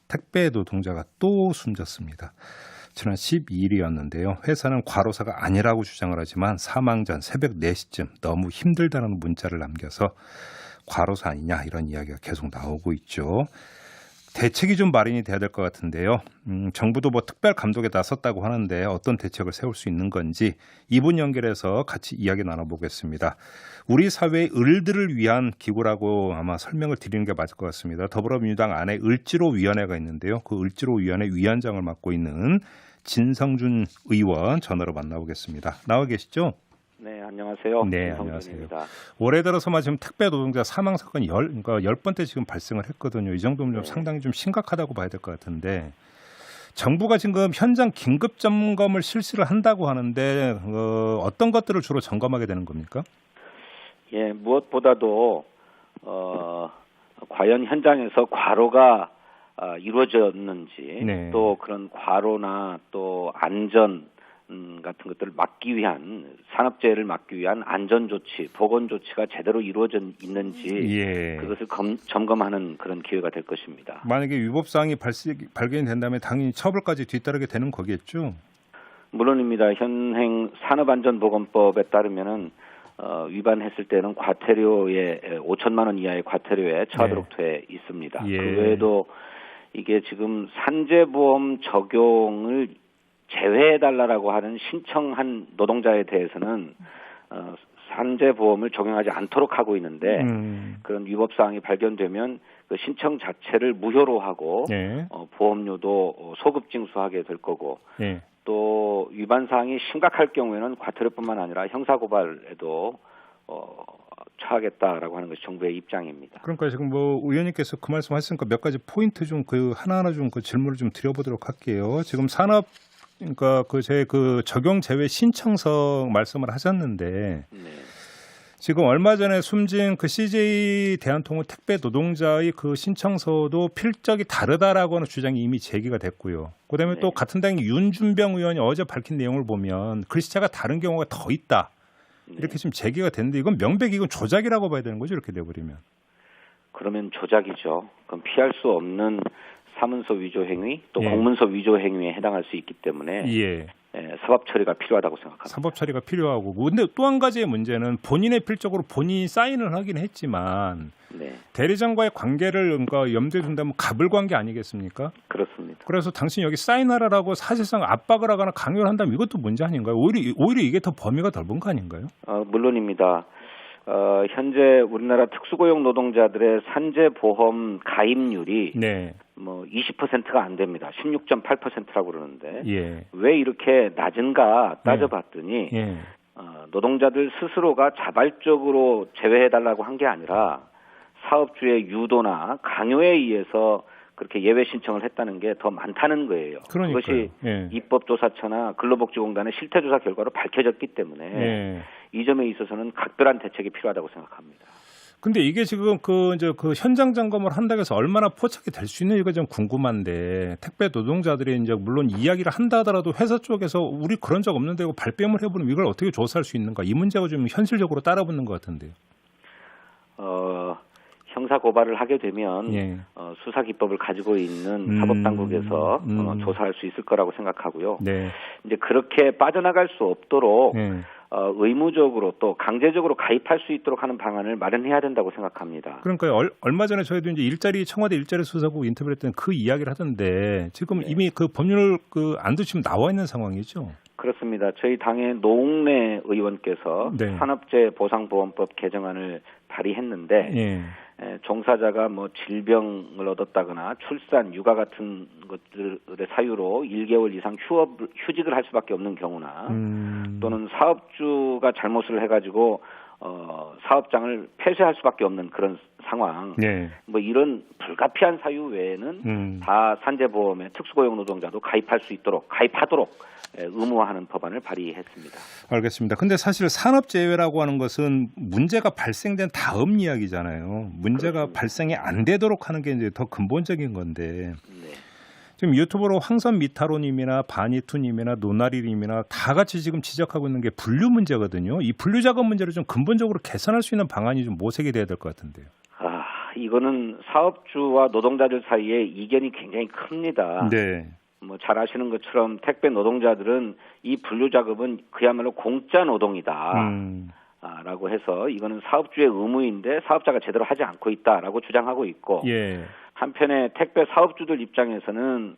택배 노동자가 또 숨졌습니다. 지난 12일이었는데요. 회사는 과로사가 아니라고 주장을 하지만 사망 전 새벽 4시쯤 너무 힘들다는 문자를 남겨서 과로사 아니냐 이런 이야기가 계속 나오고 있죠. 대책이 좀 마련이 돼야 될 것 같은데요. 정부도 뭐 특별 감독에 나섰다고 하는데 어떤 대책을 세울 수 있는 건지 이분 연결해서 같이 이야기 나눠보겠습니다. 우리 사회의 을들을 위한 기구라고 아마 설명을 드리는 게 맞을 것 같습니다. 더불어민주당 안에 을지로위원회가 있는데요. 그 을지로위원회 위원장을 맡고 있는 진성준 의원 전화로 만나보겠습니다. 나와 계시죠? 네, 안녕하세요. 네, 안녕하세요. 올해 들어서만 지금 택배 노동자 사망 사건이 10번째 지금 발생을 했거든요. 이 정도면 좀 상당히 좀 심각하다고 봐야 될 것 같은데 정부가 지금 현장 긴급 점검을 실시를 한다고 하는데 어떤 것들을 주로 점검하게 되는 겁니까? 예, 무엇보다도 과연 현장에서 과로가 이루어졌는지 네. 또 그런 과로나 또 안전 같은 것들을 막기 위한 산업재해를 막기 위한 안전조치, 보건조치가 제대로 이루어져 있는지 예. 그것을 점검하는 그런 기회가 될 것입니다. 만약에 위법사항이 발견이 된다면 당연히 처벌까지 뒤따르게 되는 거겠죠? 물론입니다. 현행 산업안전보건법에 따르면은 위반했을 때는 과태료에 5천만 원 이하의 과태료에 처하도록 돼 있습니다. 예. 그 외에도 이게 지금 산재보험 적용을 제외해달라고 하는 신청한 노동자에 대해서는 산재보험을 적용하지 않도록 하고 있는데 그런 위법사항이 발견되면 그 신청 자체를 무효로 하고 예. 보험료도 소급징수하게 될 거고 예. 또 위반사항이 심각할 경우에는 과태료뿐만 아니라 형사고발에도 처하겠다라고 하는 것이 정부의 입장입니다. 그러니까 지금 뭐 의원님께서 그 말씀하셨으니까 몇 가지 포인트 좀 그 하나하나 좀 그 질문을 좀 드려보도록 할게요. 지금 그러니까 그 적용 제외 신청서 말씀을 하셨는데 네. 지금 얼마 전에 숨진 그 CJ 대한통운 택배 노동자의 그 신청서도 필적이 다르다라고 하는 주장이 이미 제기가 됐고요. 그다음에 네. 또 같은 당의 윤준병 의원이 어제 밝힌 내용을 보면 글씨체가 다른 경우가 더 있다. 이렇게 지금 제기가 됐는데 이건 명백히 이건 조작이라고 봐야 되는 거죠. 이렇게 돼버리면. 그러면 조작이죠. 그럼 피할 수 없는 사문서 위조 행위 또 예. 공문서 위조 행위에 해당할 수 있기 때문에 예. 사법 처리가 필요하다고 생각합니다. 사법 처리가 필요하고 근데 또 한 가지의 문제는 본인의 필적으로 본인이 사인을 하긴 했지만 네. 대리점과의 관계를 그러니까 염두에 둔다면 갑을 관계 아니겠습니까? 그렇습니다. 그래서 당신 여기 사인하라라고 사실상 압박을 하거나 강요를 한다면 이것도 문제 아닌가요? 오히려 이게 더 범위가 넓은 거 아닌가요? 물론입니다. 현재 우리나라 특수고용 노동자들의 산재보험 가입률이 네. 뭐 20%가 안 됩니다. 16.8%라고 그러는데 예. 왜 이렇게 낮은가 따져봤더니 예. 노동자들 스스로가 자발적으로 제외해달라고 한 게 아니라 사업주의 유도나 강요에 의해서 그렇게 예외 신청을 했다는 게 더 많다는 거예요. 그러니까요. 그것이 예. 입법조사처나 근로복지공단의 실태조사 결과로 밝혀졌기 때문에 예. 이 점에 있어서는 각별한 대책이 필요하다고 생각합니다. 근데 이게 지금 그 현장 점검을 한다고 해서 얼마나 포착이 될 수 있는 이거 좀 궁금한데 택배 노동자들이 이제 물론 이야기를 한다 하더라도 회사 쪽에서 우리 그런 적 없는데 이거 발뺌을 해보면 이걸 어떻게 조사할 수 있는가 이 문제가 좀 현실적으로 따라붙는 것 같은데요. 형사 고발을 하게 되면 예. 수사 기법을 가지고 있는 사법당국에서 조사할 수 있을 거라고 생각하고요. 네. 이제 그렇게 빠져나갈 수 없도록 예. 의무적으로 또 강제적으로 가입할 수 있도록 하는 방안을 마련해야 된다고 생각합니다. 그러니까 얼마 전에 저희도 이제 청와대 일자리 수사국 인터뷰를 했더니 그 이야기를 하던데 지금 이미 그 법률 그 안도 지금 나와 있는 상황이죠. 그렇습니다. 저희 당의 노웅래 의원께서 네. 산업재해보상보험법 개정안을 발의했는데 예. 종사자가 뭐 질병을 얻었다거나 출산, 육아 같은 것들의 사유로 1개월 이상 휴직을 할 수밖에 없는 경우나 또는 사업주가 잘못을 해가지고 사업장을 폐쇄할 수밖에 없는 그런 상황, 네. 뭐 이런 불가피한 사유 외에는 다 산재보험에 특수고용 노동자도 가입하도록 의무화하는 법안을 발의했습니다. 알겠습니다. 근데 사실 산업재해라고 하는 것은 문제가 발생된 다음 이야기잖아요. 문제가 그렇습니다. 발생이 안 되도록 하는 게 이제 더 근본적인 건데. 네. 지금 유튜브로 황선미타로님이나 바니투님이나 노나리님이나 다 같이 지금 지적하고 있는 게 분류 문제거든요. 이 분류 작업 문제를 좀 근본적으로 개선할 수 있는 방안이 좀 모색이 돼야 될 것 같은데요. 이거는 사업주와 노동자들 사이에 이견이 굉장히 큽니다. 네. 뭐 잘 아시는 것처럼 택배 노동자들은 이 분류 작업은 그야말로 공짜 노동이다. 라고 해서 이거는 사업주의 의무인데 사업자가 제대로 하지 않고 있다라고 주장하고 있고 예. 한편에 택배 사업주들 입장에서는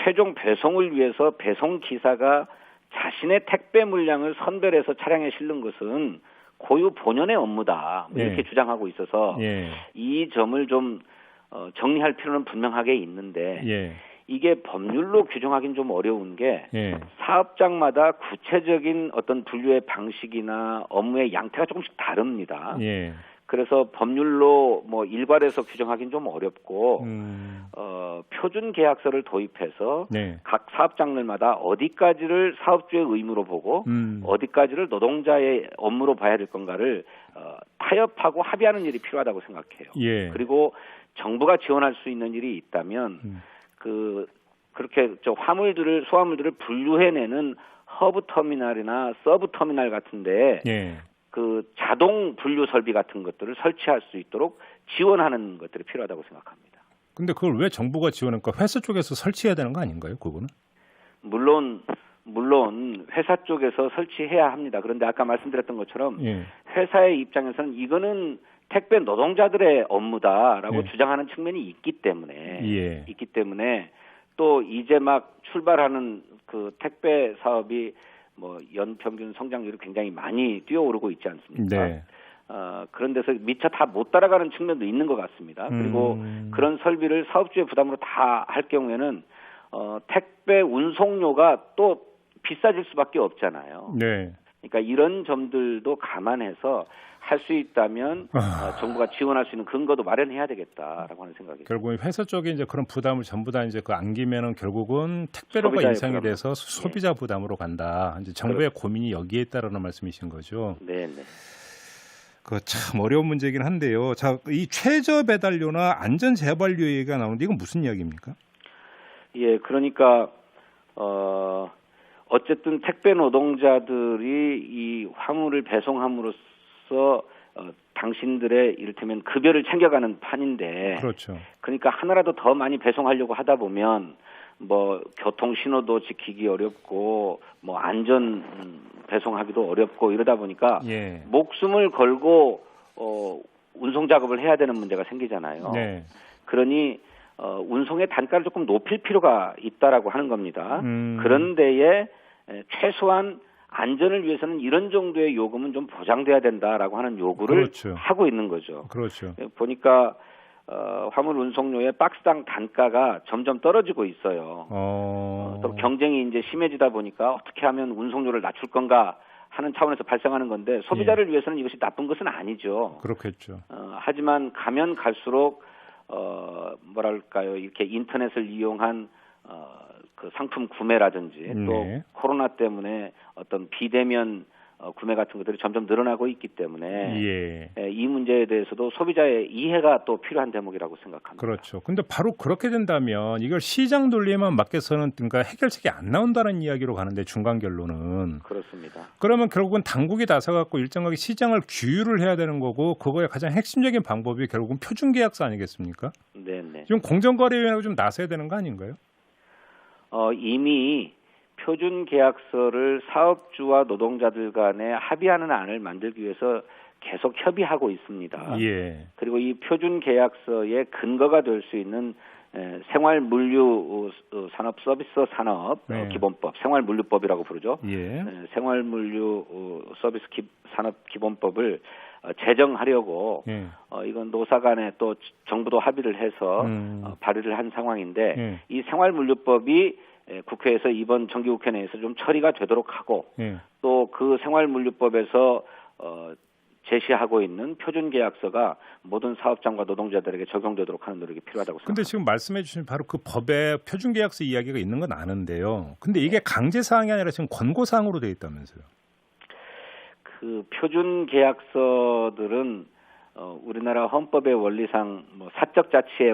최종 배송을 위해서 배송 기사가 자신의 택배 물량을 선별해서 차량에 실는 것은 고유 본연의 업무다 이렇게 예. 주장하고 있어서 예. 이 점을 좀 정리할 필요는 분명하게 있는데 예. 이게 법률로 규정하기는 좀 어려운 게 예. 사업장마다 구체적인 어떤 분류의 방식이나 업무의 양태가 조금씩 다릅니다. 예. 그래서 법률로 뭐 일괄해서 규정하기는 좀 어렵고 표준 계약서를 도입해서 네. 각 사업장들마다 어디까지를 사업주의 의무로 보고 어디까지를 노동자의 업무로 봐야 될 건가를 타협하고 합의하는 일이 필요하다고 생각해요. 예. 그리고 정부가 지원할 수 있는 일이 있다면 그렇게 소화물들을 분류해내는 허브 터미널이나 서브 터미널 같은데 예. 그 자동 분류 설비 같은 것들을 설치할 수 있도록 지원하는 것들이 필요하다고 생각합니다. 근데 그걸 왜 정부가 지원할까? 회사 쪽에서 설치해야 되는 거 아닌가요? 그거는? 물론 회사 쪽에서 설치해야 합니다. 그런데 아까 말씀드렸던 것처럼 예. 회사의 입장에서는 이거는 택배 노동자들의 업무다라고 주장하는 측면이 있기 때문에 또 이제 막 출발하는 그 택배 사업이 뭐 연평균 성장률이 굉장히 많이 뛰어오르고 있지 않습니까? 네. 그런 데서 미처 다 못 따라가는 측면도 있는 것 같습니다. 그리고 그런 설비를 사업주의 부담으로 다 할 경우에는 택배 운송료가 또 비싸질 수밖에 없잖아요. 네. 그러니까 이런 점들도 감안해서 할 수 있다면 정부가 지원할 수 있는 근거도 마련해야 되겠다라고 하는 생각이. 결국 회사 쪽에 이제 그런 부담을 전부 다 이제 안기면은 결국은 택배료가 인상이 돼서 소비자 부담으로 간다. 이제 정부의 고민이 여기에 있다라는 말씀이신 거죠. 네. 그 참 어려운 문제이긴 한데요. 자, 이 최저 배달료나 안전 재발료 얘기가 나오는데 이건 무슨 이야기입니까? 예, 그러니까 어쨌든 택배 노동자들이 이 화물을 배송함으로써 당신들의 이를테면 급여를 챙겨가는 판인데, 그렇죠. 그러니까 하나라도 더 많이 배송하려고 하다 보면 뭐 교통 신호도 지키기 어렵고 뭐 안전 배송하기도 어렵고 이러다 보니까 목숨을 걸고 운송 작업을 해야 되는 문제가 생기잖아요. 네. 그러니 운송의 단가를 조금 높일 필요가 있다라고 하는 겁니다. 그런데에 최소한 안전을 위해서는 이런 정도의 요금은 좀 보장돼야 된다라고 하는 요구를 하고 있는 거죠. 그렇죠. 보니까 화물 운송료의 박스당 단가가 점점 떨어지고 있어요. 또 경쟁이 이제 심해지다 보니까 어떻게 하면 운송료를 낮출 건가 하는 차원에서 발생하는 건데 소비자를 위해서는 이것이 나쁜 것은 아니죠. 그렇겠죠. 하지만 가면 갈수록 뭐랄까요, 이렇게 인터넷을 이용한 그 상품 구매라든지 또 코로나 때문에 어떤 비대면 구매 같은 것들이 점점 늘어나고 있기 때문에 이 문제에 대해서도 소비자의 이해가 또 필요한 대목이라고 생각합니다. 그렇죠. 근데 바로 그렇게 된다면 이걸 시장 논리에만 맡겨서는 그러니까 해결책이 안 나온다는 이야기로 가는데 중간 결론은 그렇습니다. 그러면 결국은 당국이 나서갖고 일정하게 시장을 규율을 해야 되는 거고 그거의 가장 핵심적인 방법이 결국은 표준계약서 아니겠습니까? 네네. 지금 공정거래위원회가 좀 나서야 되는 거 아닌가요? 이미 표준계약서를 사업주와 노동자들 간에 합의하는 안을 만들기 위해서 계속 협의하고 있습니다. 그리고 이 표준계약서의 근거가 될 수 있는 생활물류 산업 서비스 산업 기본법, 생활물류법이라고 부르죠. 생활물류 서비스 산업 기본법을 제정하려고 이건 노사 간에 또 정부도 합의를 해서 발의를 한 상황인데 이 생활물류법이 국회에서 이번 정기국회 내에서 좀 처리가 되도록 하고 또 그 생활물류법에서 제시하고 있는 표준계약서가 모든 사업장과 노동자들에게 적용되도록 하는 노력이 필요하다고 생각합니다. 그런데 지금 말씀해 주신 바로 그 법에 표준계약서 이야기가 있는 건 아는데요. 근데 이게 강제사항이 아니라 지금 권고사항으로 되어 있다면서요. 그 표준계약서들은 우리나라 헌법의 원리상 뭐 사적 자치의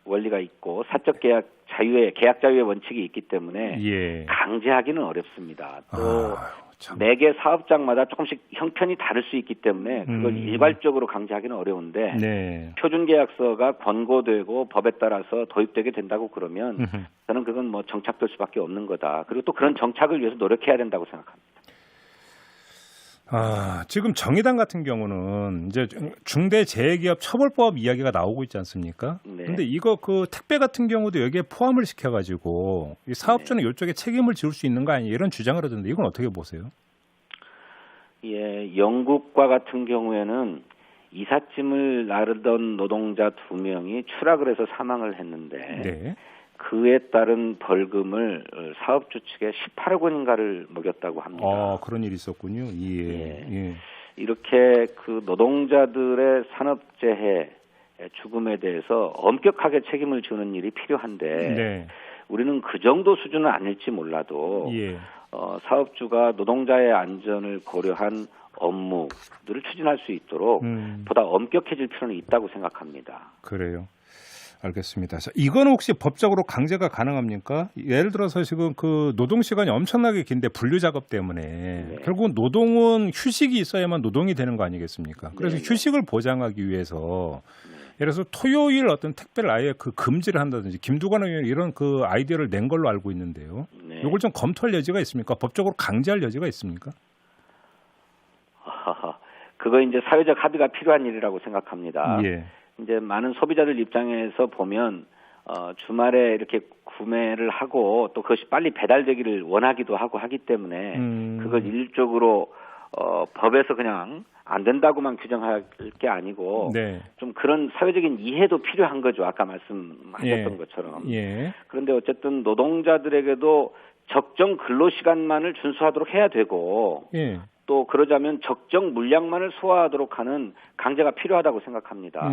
원리가 있고 사적 계약 자유의 계약 자유의 원칙이 있기 때문에 강제하기는 어렵습니다. 또 참. 매개 사업장마다 조금씩 형편이 다를 수 있기 때문에 그걸 일괄적으로 강제하기는 어려운데 네. 표준계약서가 권고되고 법에 따라서 도입되게 된다고 그러면 저는 그건 뭐 정착될 수밖에 없는 거다. 그리고 또 그런 정착을 위해서 노력해야 된다고 생각합니다. 지금 정의당 같은 경우는 이제 중대재해기업 처벌법 이야기가 나오고 있지 않습니까? 네. 근데 이거 그 택배 같은 경우도 여기에 포함을 시켜가지고 이 사업주는 이쪽에 책임을 지을 수 있는 거 아니에요? 이런 주장을 하던데 이건 어떻게 보세요? 예, 영국과 같은 경우에는 이삿짐을 나르던 노동자 2명이 추락을 해서 사망을 했는데 네. 그에 따른 벌금을 사업주 측에 18억 원인가를 먹였다고 합니다. 그런 일이 있었군요. 예. 이렇게 그 노동자들의 산업재해 죽음에 대해서 엄격하게 책임을 지는 일이 필요한데 네. 우리는 그 정도 수준은 아닐지 몰라도 예. 사업주가 노동자의 안전을 고려한 업무들을 추진할 수 있도록 보다 엄격해질 필요는 있다고 생각합니다. 그래요. 알겠습니다. 자, 이건 혹시 법적으로 강제가 가능합니까? 예를 들어서 지금 그 노동 시간이 엄청나게 긴데 분류 작업 때문에 네. 결국은 노동은 휴식이 있어야만 노동이 되는 거 아니겠습니까? 그래서 네. 휴식을 보장하기 위해서 예를 들어서 토요일 어떤 택배를 아예 그 금지를 한다든지 김두관 의원 이런 그 아이디어를 낸 걸로 알고 있는데요. 네. 이걸 좀 검토할 여지가 있습니까? 법적으로 강제할 여지가 있습니까? 그거 이제 사회적 합의가 필요한 일이라고 생각합니다. 예. 이제 많은 소비자들 입장에서 보면 주말에 이렇게 구매를 하고 또 그것이 빨리 배달되기를 원하기도 하고 하기 때문에 그걸 일률적으로 법에서 그냥 안 된다고만 규정할 게 아니고 네. 좀 그런 사회적인 이해도 필요한 거죠. 아까 말씀하셨던 것처럼. 예. 그런데 어쨌든 노동자들에게도 적정 근로시간만을 준수하도록 해야 되고 예. 또 그러자면 적정 물량만을 소화하도록 하는 강제가 필요하다고 생각합니다.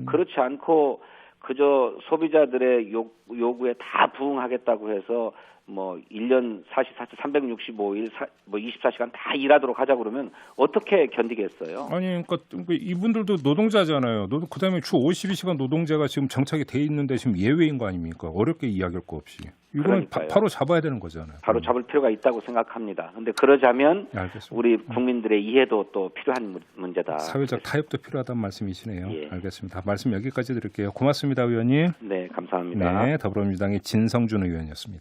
그렇지 않고 그저 소비자들의 요구에 다 부응하겠다고 해서 뭐 1년 365일 24시간 다 일하도록 하자 그러면 어떻게 견디겠어요? 아니 그러니까 이분들도 노동자잖아요. 그다음에 주 52시간 노동제가 지금 정착이 돼 있는데 지금 예외인 거 아닙니까? 어렵게 이야기할 거 없이. 이거는 바로 잡아야 되는 거잖아요. 바로 잡을 필요가 있다고 생각합니다. 그런데 그러자면 알겠습니다. 우리 국민들의 이해도 또 필요한 문제다. 사회적 타협도 필요하다는 말씀이시네요. 예. 알겠습니다. 말씀 여기까지 드릴게요. 고맙습니다, 의원님. 네, 감사합니다. 네, 더불어민주당의 진성준 의원이었습니다.